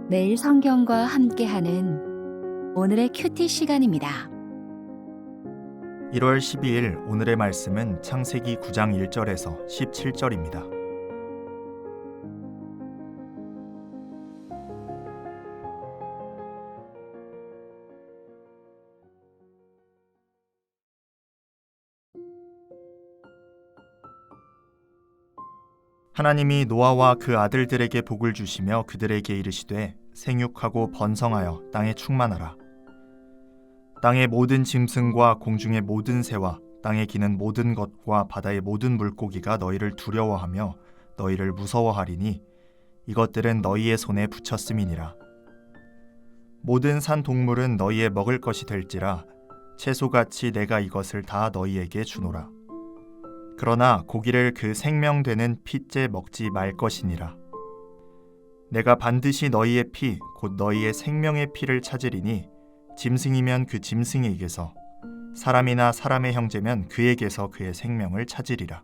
매일 성경과 함께하는 오늘의 큐티 시간입니다. 1월 12일 오늘의 말씀은 창세기 9장 1절에서 17절입니다. 하나님이 노아와 그 아들들에게 복을 주시며 그들에게 이르시되 생육하고 번성하여 땅에 충만하라. 땅의 모든 짐승과 공중의 모든 새와 땅에 기는 모든 것과 바다의 모든 물고기가 너희를 두려워하며 너희를 무서워하리니 이것들은 너희의 손에 붙였음이니라. 모든 산 동물은 너희의 먹을 것이 될지라 채소같이 내가 이것을 다 너희에게 주노라. 그러나 고기를 그 생명되는 피째 먹지 말 것이니라. 내가 반드시 너희의 피 곧 너희의 생명의 피를 찾으리니 짐승이면 그 짐승에게서 사람이나 사람의 형제면 그에게서 그의 생명을 찾으리라.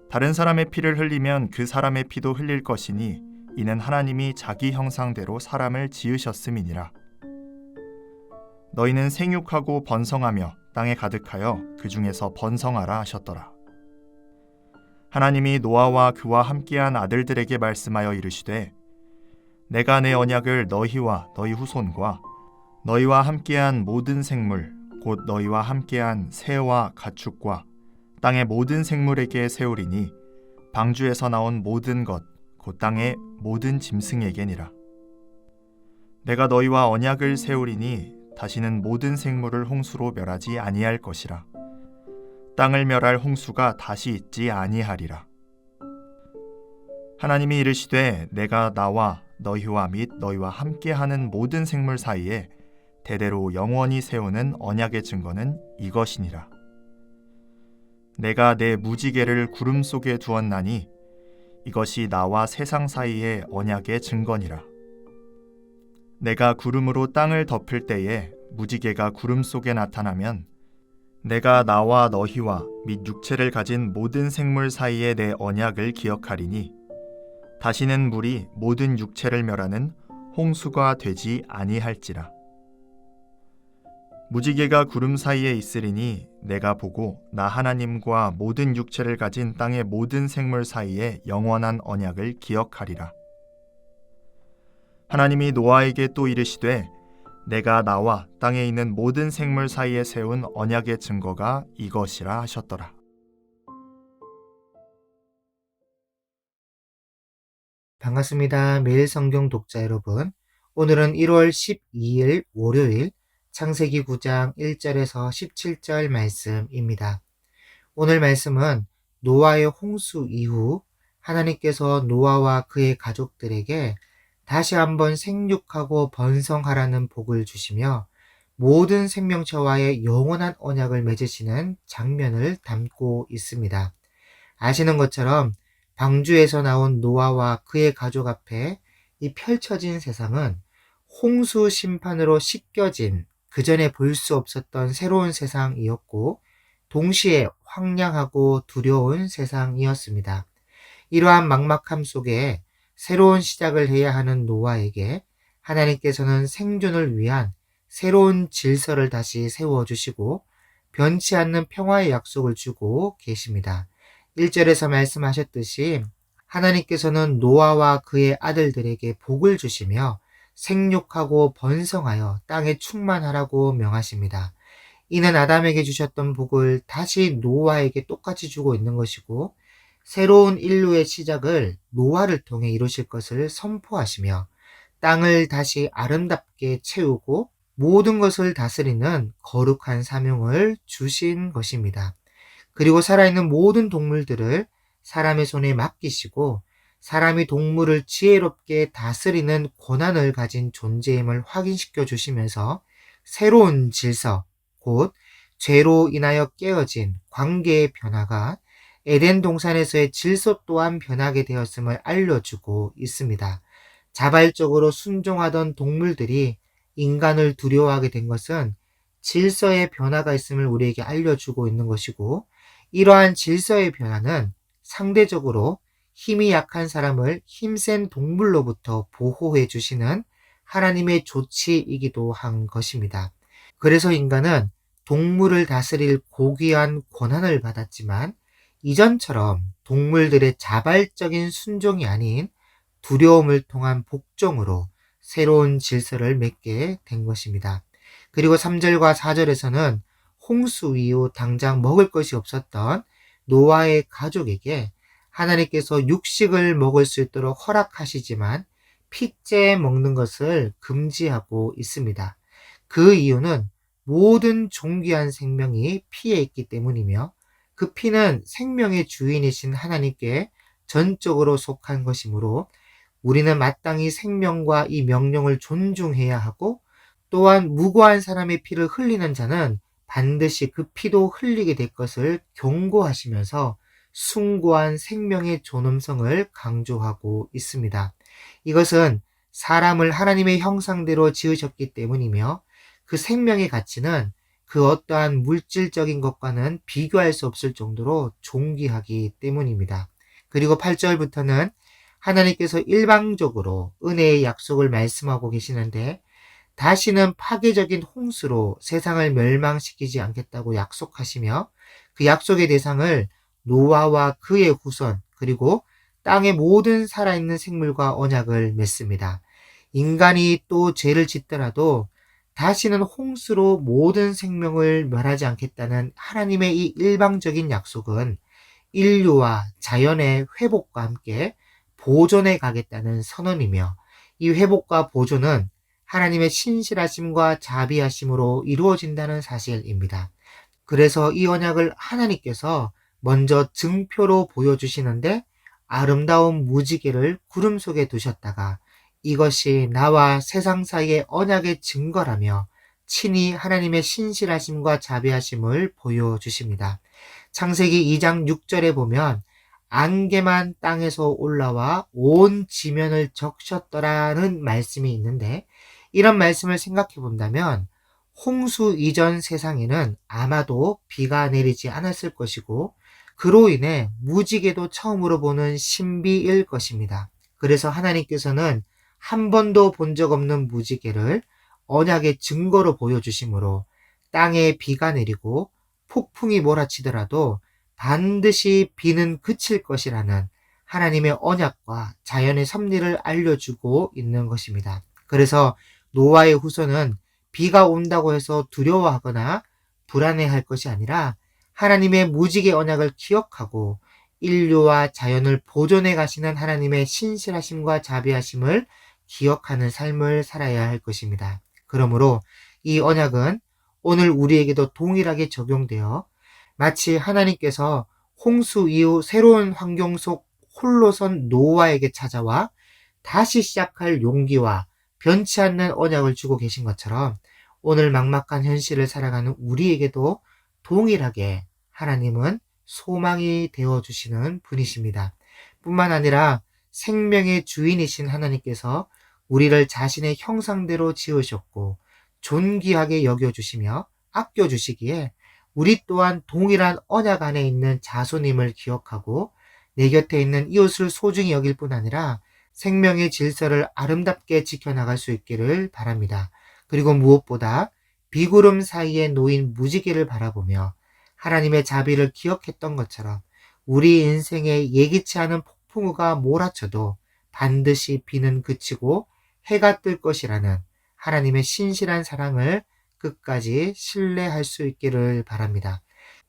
다른 사람의 피를 흘리면 그 사람의 피도 흘릴 것이니 이는 하나님이 자기 형상대로 사람을 지으셨음이니라. 너희는 생육하고 번성하며 땅에 가득하여 그 중에서 번성하라 하셨더라. 하나님이 노아와 그와 함께한 아들들에게 말씀하여 이르시되 내가 내 언약을 너희와 너희 후손과 너희와 함께한 모든 생물 곧 너희와 함께한 새와 가축과 땅의 모든 생물에게 세우리니 방주에서 나온 모든 것 곧 땅의 모든 짐승에게니라. 내가 너희와 언약을 세우리니 다시는 모든 생물을 홍수로 멸하지 아니할 것이라. 땅을 멸할 홍수가 다시 있지 아니하리라. 하나님이 이르시되 내가 나와 너희와 및 너희와 함께하는 모든 생물 사이에 대대로 영원히 세우는 언약의 증거는 이것이니라. 내가 내 무지개를 구름 속에 두었나니 이것이 나와 세상 사이의 언약의 증거니라. 내가 구름으로 땅을 덮을 때에 무지개가 구름 속에 나타나면 내가 나와 너희와 및 육체를 가진 모든 생물 사이의 내 언약을 기억하리니 다시는 물이 모든 육체를 멸하는 홍수가 되지 아니할지라. 무지개가 구름 사이에 있으리니 내가 보고 나 하나님과 모든 육체를 가진 땅의 모든 생물 사이에 영원한 언약을 기억하리라. 하나님이 노아에게 또 이르시되 내가 나와 땅에 있는 모든 생물 사이에 세운 언약의 증거가 이것이라 하셨더라. 반갑습니다. 매일 성경 독자 여러분. 오늘은 1월 12일 월요일 창세기 9장 1절에서 17절 말씀입니다. 오늘 말씀은 노아의 홍수 이후 하나님께서 노아와 그의 가족들에게 다시 한번 생육하고 번성하라는 복을 주시며 모든 생명체와의 영원한 언약을 맺으시는 장면을 담고 있습니다. 아시는 것처럼 방주에서 나온 노아와 그의 가족 앞에 이 펼쳐진 세상은 홍수 심판으로 씻겨진 그전에 볼 수 없었던 새로운 세상이었고 동시에 황량하고 두려운 세상이었습니다. 이러한 막막함 속에 새로운 시작을 해야 하는 노아에게 하나님께서는 생존을 위한 새로운 질서를 다시 세워주시고 변치 않는 평화의 약속을 주고 계십니다. 1절에서 말씀하셨듯이 하나님께서는 노아와 그의 아들들에게 복을 주시며 생육하고 번성하여 땅에 충만하라고 명하십니다. 이는 아담에게 주셨던 복을 다시 노아에게 똑같이 주고 있는 것이고 새로운 인류의 시작을 노아를 통해 이루실 것을 선포하시며 땅을 다시 아름답게 채우고 모든 것을 다스리는 거룩한 사명을 주신 것입니다. 그리고 살아있는 모든 동물들을 사람의 손에 맡기시고 사람이 동물을 지혜롭게 다스리는 권한을 가진 존재임을 확인시켜 주시면서 새로운 질서, 곧 죄로 인하여 깨어진 관계의 변화가 에덴 동산에서의 질서 또한 변하게 되었음을 알려주고 있습니다. 자발적으로 순종하던 동물들이 인간을 두려워하게 된 것은 질서의 변화가 있음을 우리에게 알려주고 있는 것이고 이러한 질서의 변화는 상대적으로 힘이 약한 사람을 힘센 동물로부터 보호해 주시는 하나님의 조치이기도 한 것입니다. 그래서 인간은 동물을 다스릴 고귀한 권한을 받았지만 이전처럼 동물들의 자발적인 순종이 아닌 두려움을 통한 복종으로 새로운 질서를 맺게 된 것입니다. 그리고 3절과 4절에서는 홍수 이후 당장 먹을 것이 없었던 노아의 가족에게 하나님께서 육식을 먹을 수 있도록 허락하시지만 핏째 먹는 것을 금지하고 있습니다. 그 이유는 모든 존귀한 생명이 피에 있기 때문이며 그 피는 생명의 주인이신 하나님께 전적으로 속한 것이므로 우리는 마땅히 생명과 이 명령을 존중해야 하고 또한 무고한 사람의 피를 흘리는 자는 반드시 그 피도 흘리게 될 것을 경고하시면서 숭고한 생명의 존엄성을 강조하고 있습니다. 이것은 사람을 하나님의 형상대로 지으셨기 때문이며 그 생명의 가치는 그 어떠한 물질적인 것과는 비교할 수 없을 정도로 존귀하기 때문입니다. 그리고 8절부터는 하나님께서 일방적으로 은혜의 약속을 말씀하고 계시는데 다시는 파괴적인 홍수로 세상을 멸망시키지 않겠다고 약속하시며 그 약속의 대상을 노아와 그의 후손 그리고 땅의 모든 살아있는 생물과 언약을 맺습니다. 인간이 또 죄를 짓더라도 다시는 홍수로 모든 생명을 멸하지 않겠다는 하나님의 이 일방적인 약속은 인류와 자연의 회복과 함께 보존해 가겠다는 선언이며 이 회복과 보존은 하나님의 신실하심과 자비하심으로 이루어진다는 사실입니다. 그래서 이 언약을 하나님께서 먼저 증표로 보여주시는데 아름다운 무지개를 구름 속에 두셨다가 이것이 나와 세상 사이의 언약의 증거라며 친히 하나님의 신실하심과 자비하심을 보여주십니다. 창세기 2장 6절에 보면 안개만 땅에서 올라와 온 지면을 적셨더라는 말씀이 있는데 이런 말씀을 생각해 본다면 홍수 이전 세상에는 아마도 비가 내리지 않았을 것이고 그로 인해 무지개도 처음으로 보는 신비일 것입니다. 그래서 하나님께서는 한 번도 본 적 없는 무지개를 언약의 증거로 보여주심으로 땅에 비가 내리고 폭풍이 몰아치더라도 반드시 비는 그칠 것이라는 하나님의 언약과 자연의 섭리를 알려주고 있는 것입니다. 그래서 노아의 후손은 비가 온다고 해서 두려워하거나 불안해할 것이 아니라 하나님의 무지개 언약을 기억하고 인류와 자연을 보존해 가시는 하나님의 신실하심과 자비하심을 기억하는 삶을 살아야 할 것입니다. 그러므로 이 언약은 오늘 우리에게도 동일하게 적용되어 마치 하나님께서 홍수 이후 새로운 환경 속 홀로 선 노아에게 찾아와 다시 시작할 용기와 변치 않는 언약을 주고 계신 것처럼 오늘 막막한 현실을 살아가는 우리에게도 동일하게 하나님은 소망이 되어주시는 분이십니다. 뿐만 아니라 생명의 주인이신 하나님께서 우리를 자신의 형상대로 지으셨고 존귀하게 여겨주시며 아껴주시기에 우리 또한 동일한 언약 안에 있는 자손임을 기억하고 내 곁에 있는 이웃을 소중히 여길 뿐 아니라 생명의 질서를 아름답게 지켜나갈 수 있기를 바랍니다. 그리고 무엇보다 비구름 사이에 놓인 무지개를 바라보며 하나님의 자비를 기억했던 것처럼 우리 인생에 예기치 않은 폭풍우가 몰아쳐도 반드시 비는 그치고 해가 뜰 것이라는 하나님의 신실한 사랑을 끝까지 신뢰할 수 있기를 바랍니다.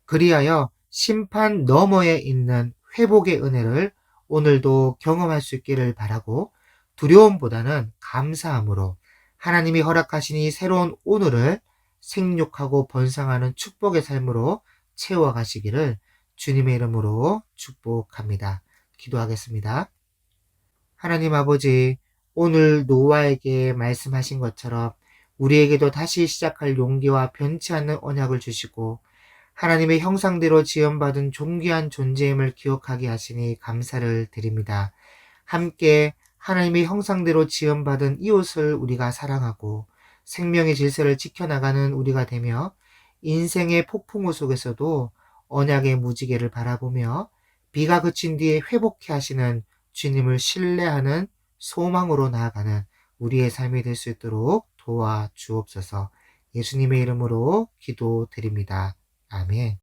그리하여 심판 너머에 있는 회복의 은혜를 오늘도 경험할 수 있기를 바라고 두려움보다는 감사함으로 하나님이 허락하신 이 새로운 오늘을 생육하고 번성하는 축복의 삶으로 채워가시기를 주님의 이름으로 축복합니다. 기도하겠습니다. 하나님 아버지, 오늘 노아에게 말씀하신 것처럼 우리에게도 다시 시작할 용기와 변치 않는 언약을 주시고 하나님의 형상대로 지음받은 존귀한 존재임을 기억하게 하시니 감사를 드립니다. 함께 하나님의 형상대로 지음받은 이웃을 우리가 사랑하고 생명의 질서를 지켜나가는 우리가 되며 인생의 폭풍우 속에서도 언약의 무지개를 바라보며 비가 그친 뒤에 회복해 하시는 주님을 신뢰하는 소망으로 나아가는 우리의 삶이 될 수 있도록 도와주옵소서. 예수님의 이름으로 기도드립니다. 아멘.